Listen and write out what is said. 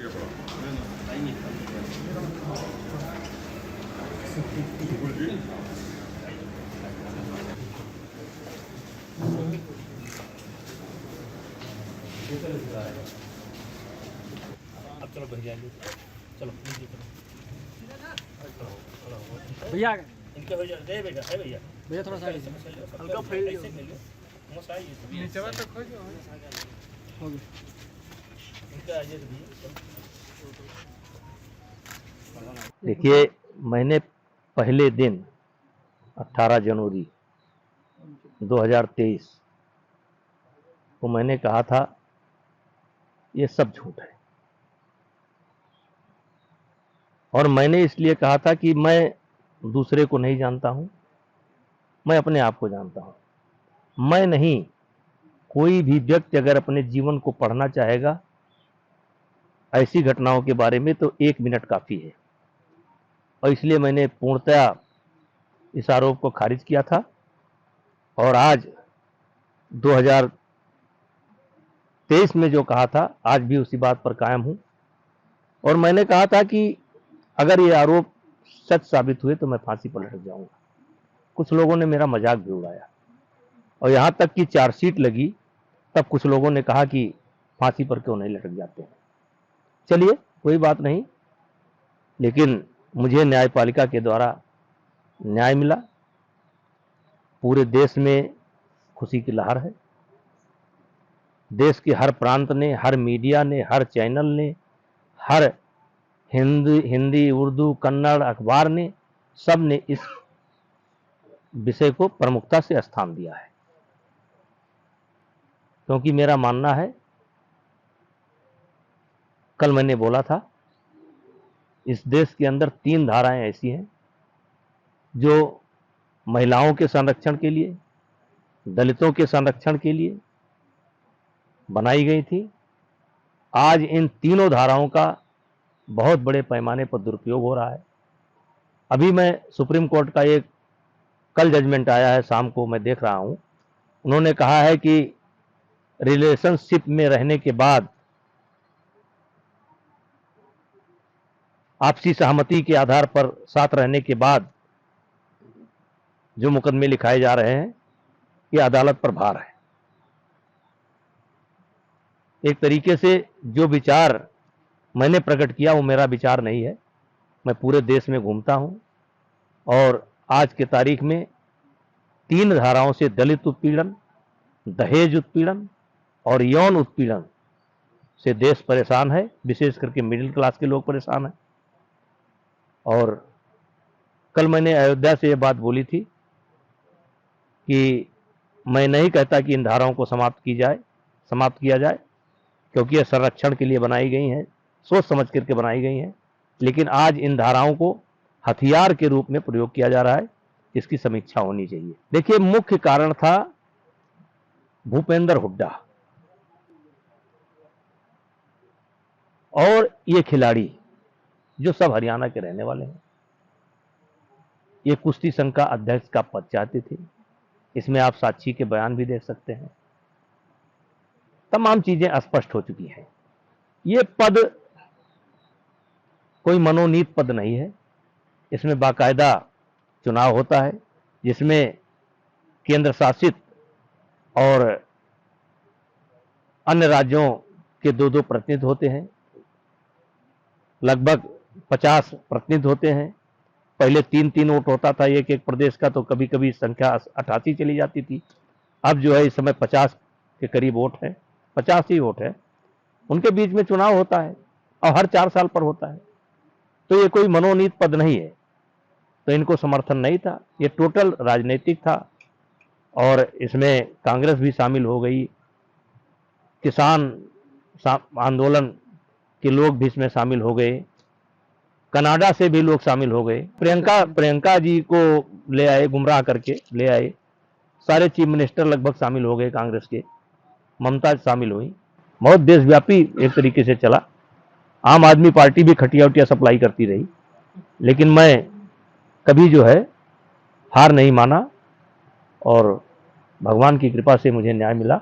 अब चलो भैया चलो भैया इनके हो जाए दे बेटा है भैया भैया थोड़ा सा हल्का फैल लियो मसा ये नीचे वाला तक हो गया। इनका आइए भैया देखिए, मैंने पहले दिन 18 जनवरी 2023 को मैंने कहा था ये सब झूठ है, और मैंने इसलिए कहा था कि मैं दूसरे को नहीं जानता हूं, मैं अपने आप को जानता हूं। मैं नहीं, कोई भी व्यक्ति अगर अपने जीवन को पढ़ना चाहेगा ऐसी घटनाओं के बारे में तो 1 मिनट काफ़ी है, और इसलिए मैंने पूर्णतया इस आरोप को खारिज किया था। और आज 2023 में जो कहा था, आज भी उसी बात पर कायम हूं। और मैंने कहा था कि अगर ये आरोप सच साबित हुए तो मैं फांसी पर लटक जाऊंगा। कुछ लोगों ने मेरा मजाक भी उड़ाया, और यहाँ तक कि चार्जशीट लगी तब कुछ लोगों ने कहा कि फांसी पर क्यों नहीं लटक जाते हैं। चलिए, कोई बात नहीं, लेकिन मुझे न्यायपालिका के द्वारा न्याय मिला। पूरे देश में खुशी की लहर है। देश के हर प्रांत ने, हर मीडिया ने, हर चैनल ने, हर हिंदी, उर्दू, कन्नड़ अखबार ने, सब ने इस विषय को प्रमुखता से स्थान दिया है, क्योंकि मेरा मानना है, कल मैंने बोला था, इस देश के अंदर 3 धाराएं ऐसी हैं जो महिलाओं के संरक्षण के लिए, दलितों के संरक्षण के लिए बनाई गई थी। आज इन तीनों धाराओं का बहुत बड़े पैमाने पर दुरुपयोग हो रहा है। अभी मैं सुप्रीम कोर्ट का एक कल जजमेंट आया है, शाम को मैं देख रहा हूं। उन्होंने कहा है कि रिलेशनशिप में रहने के बाद, आपसी सहमति के आधार पर साथ रहने के बाद जो मुकदमे लिखाए जा रहे हैं, ये अदालत पर भार है। एक तरीके से जो विचार मैंने प्रकट किया वो मेरा विचार नहीं है। मैं पूरे देश में घूमता हूं, और आज के तारीख में 3 धाराओं से दलित उत्पीड़न, दहेज उत्पीड़न और यौन उत्पीड़न से देश परेशान है। विशेष करके मिडिल क्लास के लोग परेशान हैं। और कल मैंने अयोध्या से ये बात बोली थी कि मैं नहीं कहता कि इन धाराओं को समाप्त किया जाए, क्योंकि ये संरक्षण के लिए बनाई गई हैं, सोच समझ करके बनाई गई हैं। लेकिन आज इन धाराओं को हथियार के रूप में प्रयोग किया जा रहा है, इसकी समीक्षा होनी चाहिए। देखिए, मुख्य कारण था भूपेंद्र हुड्डा और ये खिलाड़ी जो सब हरियाणा के रहने वाले हैं। ये कुश्ती संघ का अध्यक्ष का पद चाहते थे। इसमें आप साक्षी के बयान भी देख सकते हैं। तमाम चीजें स्पष्ट हो चुकी हैं। ये पद कोई मनोनीत पद नहीं है। इसमें बाकायदा चुनाव होता है, जिसमें केंद्र शासित और अन्य राज्यों के 2-2 प्रतिनिधि होते हैं। लगभग 50 प्रतिनिधि होते हैं। पहले 3-3 वोट होता था एक प्रदेश का, तो कभी कभी संख्या 88 चली जाती थी। अब जो है इस समय 50 के करीब वोट है, 50 ही वोट है। उनके बीच में चुनाव होता है, और हर 4 साल पर होता है। तो ये कोई मनोनीत पद नहीं है, तो इनको समर्थन नहीं था। ये टोटल राजनीतिक था, और इसमें कांग्रेस भी शामिल हो गई, किसान आंदोलन के लोग भी इसमें शामिल हो गए, कनाडा से भी लोग शामिल हो गए। प्रियंका जी को ले आए, गुमराह करके ले आए। सारे चीफ मिनिस्टर लगभग शामिल हो गए कांग्रेस के, ममता शामिल हुई। बहुत देशव्यापी एक तरीके से चला। आम आदमी पार्टी भी खटिया उटिया सप्लाई करती रही, लेकिन मैं कभी जो है हार नहीं माना, और भगवान की कृपा से मुझे न्याय मिला।